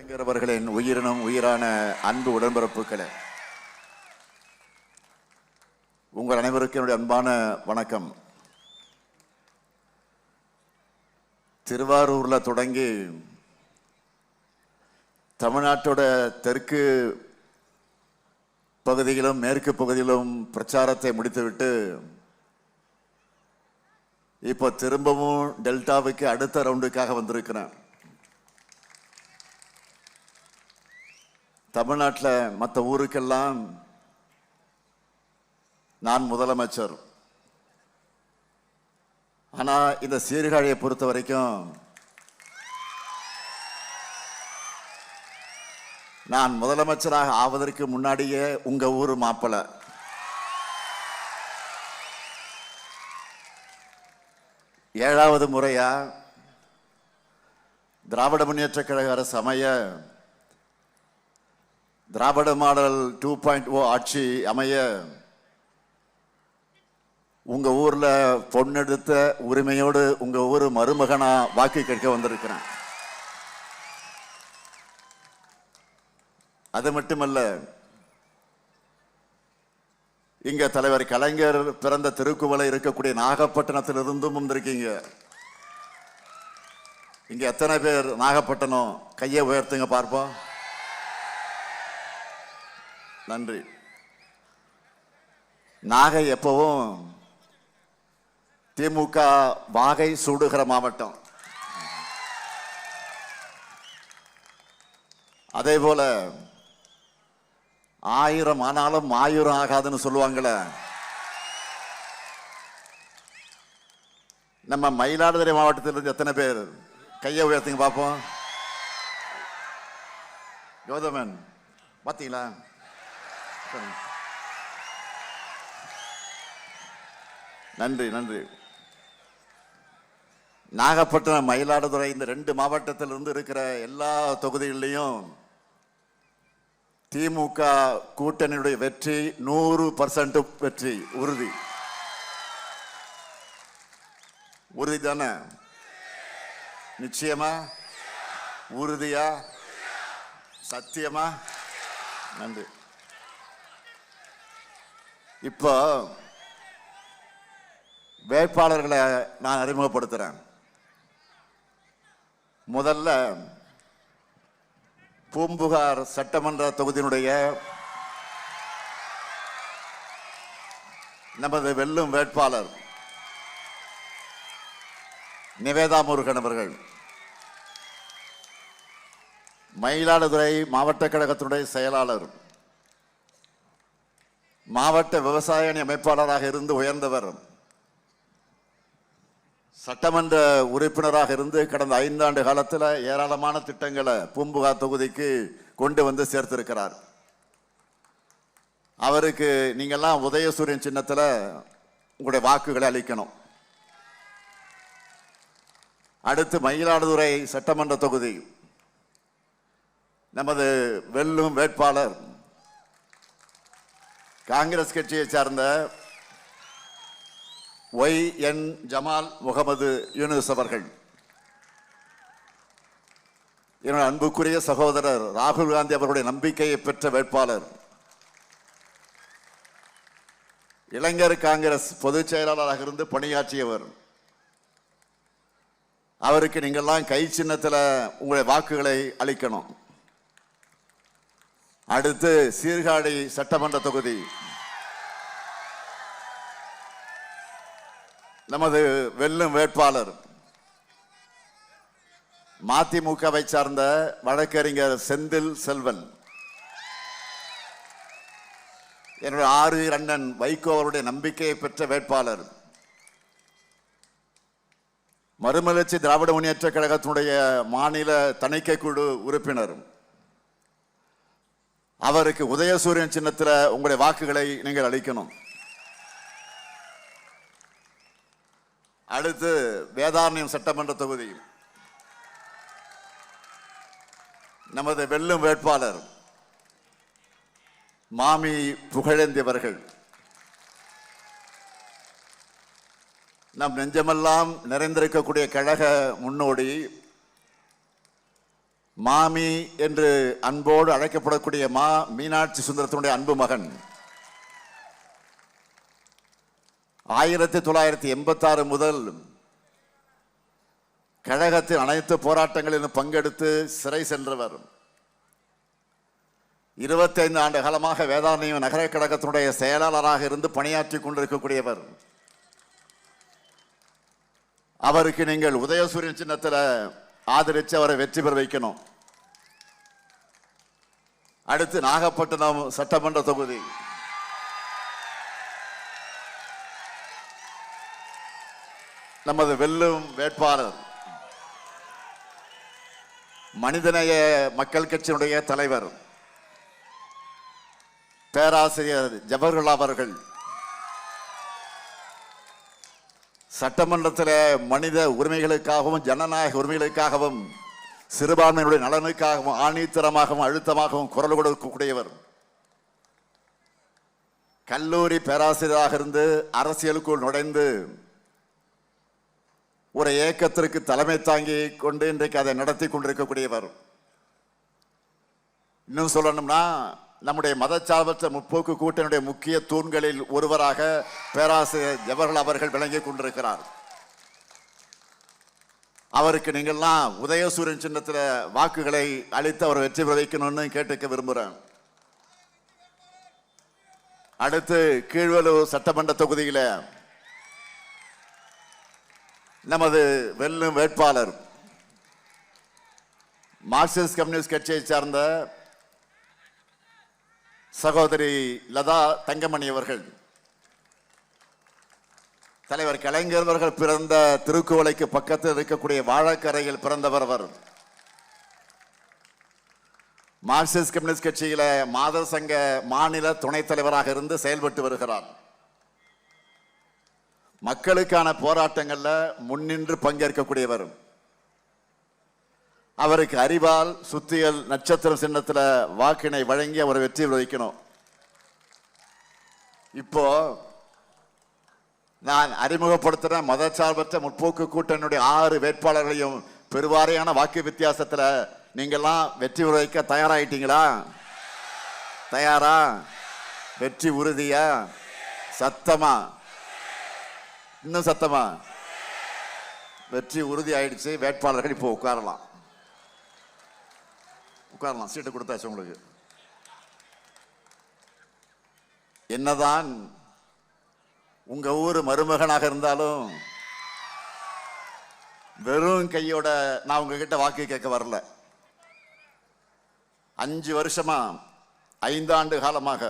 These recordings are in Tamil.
கலைஞர் அவர்களின் உயிரினும் உயிரான அன்பு உடன்பிறப்புகளே, உங்கள் அனைவருக்கும் என்னுடைய அன்பான வணக்கம். திருவாரூர்ல தொடங்கி தமிழ்நாட்டோட தெற்கு பகுதியிலும் மேற்கு பகுதியிலும் பிரச்சாரத்தை முடித்துவிட்டு இப்போ திரும்பவும் டெல்டாவுக்கு அடுத்த ரவுண்டுக்காக வந்திருக்கிறேன். தமிழ்நாட்டில் மற்ற ஊருக்கெல்லாம் நான் முதலமைச்சர். ஆனால் இந்த சீர்காழியை பொறுத்த வரைக்கும் நான் முதலமைச்சராக ஆவதற்கு முன்னாடியே உங்க ஊர் மாப்பிள்ளை. ஏழாவது முறையா திராவிட முன்னேற்ற கழக அரசு அமைய, திராவிட மாடல் 2.0 ஆட்சி அமைய உங்க ஊர்ல பொண்ணெடுத்த உரிமையோடு உங்க ஊர் மருமகனா வாக்கு கேட்க வந்திருக்கிறேன். அது மட்டுமல்ல, இங்க தலைவர் கலைஞர் பிறந்த திருக்குவளை இருக்கக்கூடிய நாகப்பட்டினத்திலிருந்தும் வந்திருக்கீங்க. இங்க எத்தனை பேர் நாகப்பட்டினம்? கையை உயர்த்துங்க பார்ப்போம். நன்றி. நாகை எப்பவும் திமுக வாகை சூடுகிற மாவட்டம். அதே போல 1000 ஆனாலும் 1000 ஆகாதுன்னு சொல்லுவாங்களே, நம்ம மயிலாடுதுறை மாவட்டத்திலிருந்து எத்தனை பேர்? கையை உயர்த்துங்க பார்ப்போம். கௌதமன் பார்த்தீங்களா? நன்றி நன்றி. நாகப்பட்டினம், மயிலாடுதுறை இந்த 2 மாவட்டத்திலிருந்து இருக்கிற எல்லா தொகுதிகளிலையும் திமுக கூட்டணியுடைய வெற்றி 100% வெற்றி உறுதி. உறுதி தானே? நிச்சயமா? உறுதியா? சத்தியமா? நன்றி. இப்போ வேட்பாளர்களை நான் அறிமுகப்படுத்துறேன். முதல்ல பூம்புகார் சட்டமன்ற தொகுதியினுடைய நமது வெல்லும் வேட்பாளர் நிவேதா முருகன் அவர்கள். மயிலாடுதுறை மாவட்ட கழகத்தினுடைய செயலாளர், மாவட்ட விவசாய அணி அமைப்பாளராக இருந்து உயர்ந்தவர், சட்டமன்ற உறுப்பினராக இருந்து கடந்த 5 ஆண்டு காலத்தில் ஏராளமான திட்டங்களை பூம்புகார் தொகுதிக்கு கொண்டு வந்து சேர்த்திருக்கிறார். அவருக்கு நீங்கள்லாம் உதயசூரியன் சின்னத்தில் உங்களுடைய வாக்குகளை அளிக்கணும். அடுத்து மயிலாடுதுறை சட்டமன்ற தொகுதி நமது வெல்லும் வேட்பாளர் காங்கிரஸ் கட்சியை சார்ந்த YN ஜமால் முகமது யூனுஸ் அவர்கள். என்னுடைய அன்புக்குரிய சகோதரர் ராகுல் காந்தி அவர்களுடைய நம்பிக்கையை பெற்ற வேட்பாளர், இளைஞர் காங்கிரஸ் பொதுச் செயலாளராக இருந்து பணியாற்றியவர். அவருக்கு நீங்கள்லாம் கை சின்னத்தில் உங்களுடைய வாக்குகளை அளிக்கணும். அடுத்து சீர்காழி சட்டமன்ற தொகுதி நமது வெல்லும் வேட்பாளர் மதிமுகவை சார்ந்த வழக்கறிஞர் செந்தில் செல்வன். என்னுடைய 6 அண்ணன் வைகோ அவருடைய நம்பிக்கையை பெற்ற வேட்பாளர், மறுமலர்ச்சி திராவிட முன்னேற்ற கழகத்தினுடைய மாநில தணிக்கை குழு உறுப்பினர். அவருக்கு உதயசூரியன் சின்னத்தில் உங்களுடைய வாக்குகளை நீங்கள் அளிக்கணும். அடுத்து வேதாரண்யம் சட்டமன்ற தொகுதி நமது வெல்லும் வேட்பாளர் மாமி புகழேந்தி அவர்கள். நம் நெஞ்சமெல்லாம் நிறைந்திருக்கக்கூடிய கழக முன்னோடி, மாமி என்று அன்போடு அழைக்கப்படக்கூடிய மீனாட்சி சுந்தரத்தினுடைய அன்பு மகன் 1986 முதல் கழகத்தின் அனைத்து போராட்டங்களிலும் பங்கெடுத்து சிறை சென்றவர். 25 ஆண்டு காலமாக வேதாரண்யம் நகர கழகத்தினுடைய செயலாளராக இருந்து பணியாற்றி கொண்டிருக்கக்கூடியவர். அவருக்கு நீங்கள் உதயசூரியன் சின்னத்தில் ஆதரித்து அவரை வெற்றி பெற வைக்கணும். அடுத்து நாகப்பட்டினம் சட்டமன்ற தொகுதி நமது வெல்லும் வேட்பாளர் மனிதநேய மக்கள் கட்சியினுடைய தலைவர் பேராசிரியர் ஜவஹர்லால் அவர்கள் சட்டமன்றத்தில் மனித உரிமைகளுக்காகவும் ஜனநாயக உரிமைகளுக்காகவும் சிறுபான்மையினுடைய நலனுக்காகவும் ஆணித்தரமாகவும் அழுத்தமாகவும் குரல் கொடுக்கக்கூடியவர். கல்லூரி பேராசிரியராக இருந்து அரசியலுக்குள் நுழைந்து ஒரு இயக்கத்திற்கு தலைமை தாங்கி கொண்டு இன்றைக்கு அதை நடத்தி கொண்டிருக்கக்கூடியவர். இன்னும் சொல்லணும்னா நம்முடைய மதச்சார்பற்ற முற்போக்கு கூட்டணியுடைய முக்கிய தூண்களில் ஒருவராக பேராசிரியர் ஜவஹர்லால் அவர்கள் விளங்கிக் கொண்டிருக்கிறார். அவருக்கு நீங்கள்லாம் உதயசூரியன் சின்னத்தில் வாக்குகளை அளித்து அவர் வெற்றி பெற வைக்கணும்னு கேட்டுக்க விரும்புகிறேன். அடுத்து கீழ்வலூர் சட்டமன்ற தொகுதியில் நமது வெல்லும் வேட்பாளர் மார்க்சிஸ்ட் கம்யூனிஸ்ட் கட்சியை சார்ந்த சகோதரி லதா தங்கமணி அவர்கள். தலைவர் கலைஞர் அவர்கள் பிறந்த திருக்குவளைக்கு பக்கத்தில் இருக்கக்கூடிய வாழக்கரையில் பிறந்தவர் அவர். மார்க்சிஸ்ட் கம்யூனிஸ்ட் கட்சியில மாதர் சங்க மாநில துணைத் தலைவராக இருந்து செயல்பட்டு வருகிறார். மக்களுக்கான போராட்டங்கள்ல முன்னின்று பங்கேற்கக்கூடியவர். அவருக்கு அறிவால் சுத்தியல் நட்சத்திரம் சின்னத்தில் வாக்கினை வழங்கி அவரை வெற்றி வைக்கணும். இப்போ நான் அறிமுகப்படுத்துற மதச்சார்பற்ற முற்போக்கு கூட்டணியுடைய 6 வேட்பாளர்களையும் பெருவாரியான வாக்கு வித்தியாசத்தில் நீங்கள்லாம் வெற்றி வைக்க தயாராயிட்டீங்களா? தயாரா? வெற்றி உறுதியா? சத்தமா? இன்னும் சத்தமா? வெற்றி உறுதி ஆயிடுச்சு. வேட்பாளர்கள் இப்போ உட்காரலாம். சீட்டு கொடுத்தாச்சு உங்களுக்கு. என்னதான் உங்க ஊர் மருமகனாக இருந்தாலும் வெறும் கையோட நான் உங்ககிட்ட வாக்கு கேட்க வரல. 5 வருஷமா 5 ஆண்டு காலமாக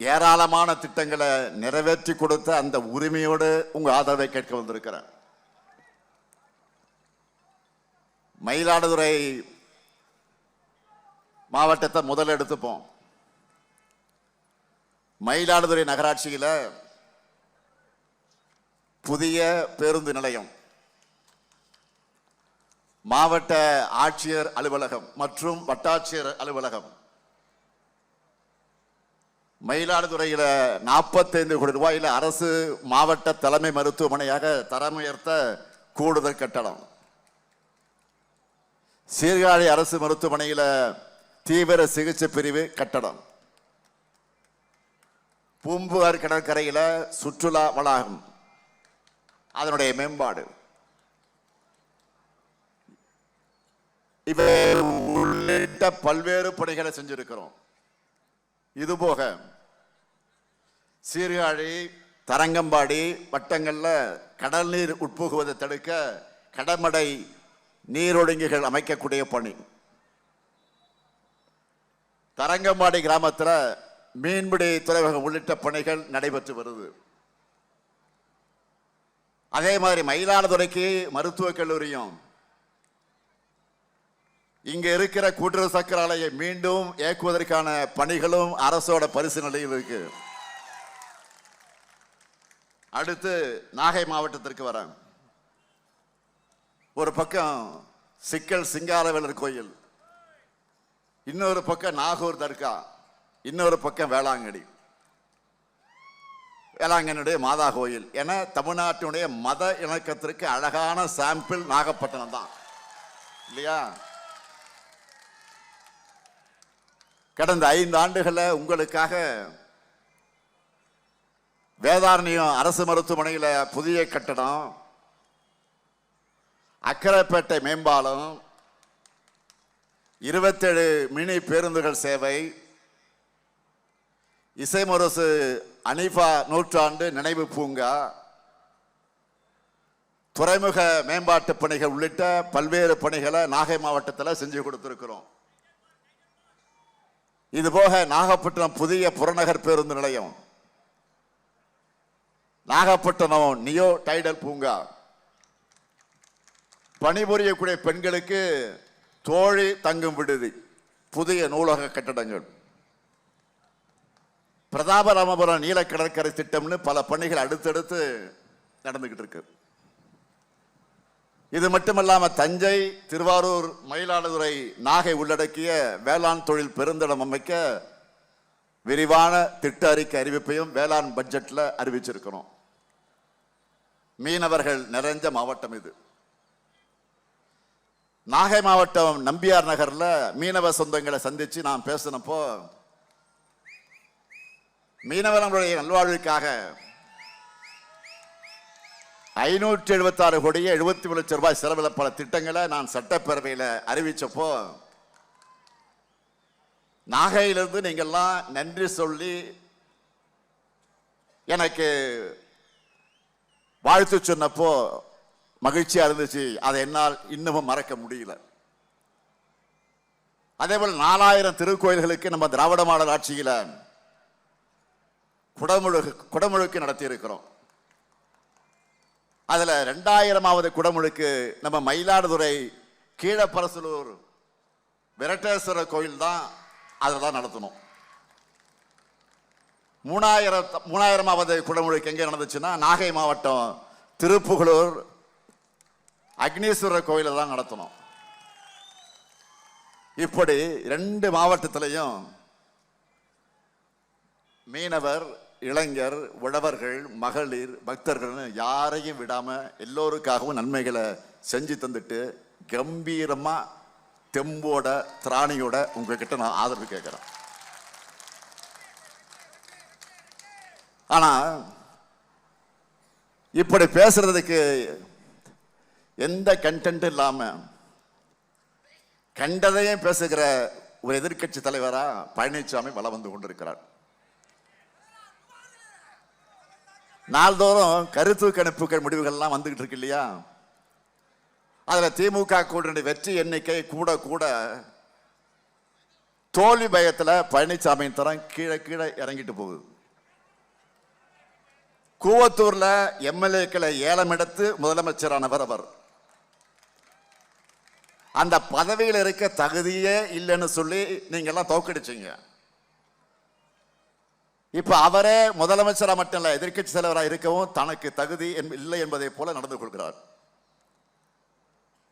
ஏராளமான திட்டங்களை நிறைவேற்றி கொடுத்த அந்த உரிமையோடு உங்க ஆதரவை கேட்க வந்திருக்கிறேன். மயிலாடுதுறை மாவட்டத்தை முதல் எடுத்துப்போம். மயிலாடுதுறை நகராட்சியில புதிய பேருந்து நிலையம், மாவட்ட ஆட்சியர் அலுவலகம் மற்றும் வட்டாட்சியர் அலுவலகம், மயிலாடுதுறையில 45 கோடி ரூபாயில அரசு மாவட்ட தலைமை மருத்துவமனையாக தரம் உயர்த்த கூடுதல் கட்டடம், சீர்காழி அரசு மருத்துவமனையில தீவிர சிகிச்சை பிரிவு கட்டடம், பூம்புகார் கடற்கரையில சுற்றுலா வளாகம் அதனுடைய மேம்பாடு, இவை உள்ளிட்ட பல்வேறு பணிகளை செஞ்சிருக்கிறோம். இதுபோக சீர்காழி தரங்கம்பாடி வட்டங்கள்ல கடல் நீர் உட்புகுவதை தடுக்க கடமடை நீரொழுங்கிகள் அமைக்கக்கூடிய பணி, தரங்கம்பாடி கிராமத்தில் மீன்பிடி துறைமுகம் உள்ளிட்ட பணிகள் நடைபெற்று வருது. அதே மாதிரி மயிலாடுதுறைக்கு மருத்துவக் கல்லூரியும் இங்க இருக்கிற கூட்டுறவு சக்கர ஆலையை மீண்டும் இயக்குவதற்கான பணிகளும் அரசோட பரிசீலனையில் இருக்கு. அடுத்து நாகை மாவட்டத்திற்கு வர, ஒரு பக்கம் சிக்கல் சிங்காரவேலர் கோயில், இன்னொரு பக்கம் நாகூர் தர்கா, இன்னொரு பக்கம் வேளாங்கண்ணி, வேளாங்கண்ணியுடைய மாதா கோயில் என தமிழ்நாட்டினுடைய மத இணக்கத்திற்கு அழகான சாம்பிள் நாகப்பட்டினம் தான். இல்லையா? கடந்த 5 ஆண்டுகள உங்களுக்காக வேதாரண்யம் அரசு மருத்துவமனையில் புதிய கட்டடம், அக்கரைப்பேட்டை மேம்பாலம், 27 மினி பேருந்துகள் சேவை, இசைமுரசு அனிஃபா நூற்றாண்டு நினைவு பூங்கா, துறைமுக மேம்பாட்டு பணிகள் உள்ளிட்ட பல்வேறு பணிகளை நாகை மாவட்டத்தில் செஞ்சு கொடுத்திருக்கிறோம். இதுபோக நாகப்பட்டினம் புதிய புறநகர் பேருந்து நிலையம், நாகப்பட்டினம் நியோ டைடல் பூங்கா, பணிபுரியக்கூடிய பெண்களுக்கு தோழி தங்கும் விடுதி, புதிய நூலக கட்டடங்கள், பிரதாபராமபுரம் நீல கடற்கரை திட்டம்னு பல பணிகள் அடுத்தடுத்து நடந்துகிட்டு இருக்கு. இது மட்டுமல்லாம தஞ்சை, திருவாரூர், மயிலாடுதுறை, நாகை உள்ளடக்கிய வேளாண் தொழில் பெருந்தடம் அமைக்க விரிவான திட்ட அறிக்கை அறிவிப்பையும் வேளாண் பட்ஜெட்ல அறிவிச்சிருக்கிறோம். மீனவர்கள் நிறைஞ்ச மாவட்டம் இது. நாகை மாவட்டம் நம்பியார் நகர்ல மீனவ சொந்தங்களை சந்திச்சு நான் பேசினப்போ, மீனவர்களுடைய நல்வாழ்வுக்காக 576 கோடியே 73 லட்சம் ரூபாய் செலவில் பல திட்டங்களை நான் சட்டப்பேரவையில் அறிவிச்சப்போ, நாகையிலிருந்து நீங்கள்லாம் நன்றி சொல்லி எனக்கு வாழ்த்து சொன்னப்போ மகிழ்ச்சியா இருந்துச்சு. அதை என்னால் இன்னமும் மறக்க முடியல. அதே போல 4000 திருக்கோயில்களுக்கு நம்ம திராவிட மாடல் ஆட்சியில குடமுழுக்கு நடத்தி இருக்கிறோம். அதுல 2000வது குடமுழுக்கு நம்ம மயிலாடுதுறை கீழப்பரசலூர் விரட்டேஸ்வரர் கோயில் தான் அதெல்லாம் நடத்தணும். 3000வது குடமுழுக்கு எங்க நடந்துச்சுன்னா நாகை மாவட்டம் திருப்புகலூர் அக்னீஸ்வரர் கோயில தான் நடத்தணும். இப்படி 2 மாவட்டத்திலையும் மீனவர், இளைஞர், உழவர்கள், மகளிர், பக்தர்கள் யாரையும் விடாம எல்லோருக்காகவும் நன்மைகளை செஞ்சு தந்துட்டு கம்பீரமா தெம்போட திராணியோட உங்ககிட்ட நான் ஆதரவு கேட்கிறேன். ஆனா இப்படி பேசுறதுக்கு எந்த கண்டென்ட் இல்லாம கண்டதையும் பேசுகிற ஒரு எதிர்க்கட்சி தலைவரா பழனிசாமி வலம் வந்து கொண்டிருக்கிறார். நாள்தோறும் கருத்து கணிப்புகள் முடிவுகள்லாம் வந்துகிட்டு இருக்கு இல்லையா? அதுல திமுக கூட்டணி வெற்றி எண்ணிக்கை கூட கூட தோல்வி பயத்துல பழனிசாமி தரம் கீழே கீழே இறங்கிட்டு போகுது. கூவத்தூர்ல எம்எல்ஏக்களை ஏலம் எடுத்து முதலமைச்சரானவர் அவர். அந்த பதவியில் இருக்க தகுதியே இல்லைன்னு சொல்லி நீங்க எல்லாம் தோக்கடிச்சீங்க. இப்ப அவரே முதலமைச்சரா மட்டும் இல்ல, எதிர்க்கட்சி தலைவராக இருக்கவும் தனக்கு தகுதி இல்லை என்பதை போல நடந்து கொள்கிறார்.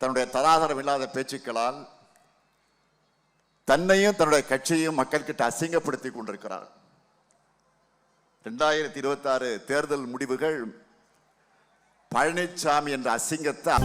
தன்னுடைய தராதரம் இல்லாத பேச்சுக்களால் தன்னையும் தன்னுடைய கட்சியையும் மக்கள் கிட்ட அசிங்கப்படுத்தி கொண்டிருக்கிறார். 2026 தேர்தல் முடிவுகள் பழனிசாமி என்ற அசிங்கத்தை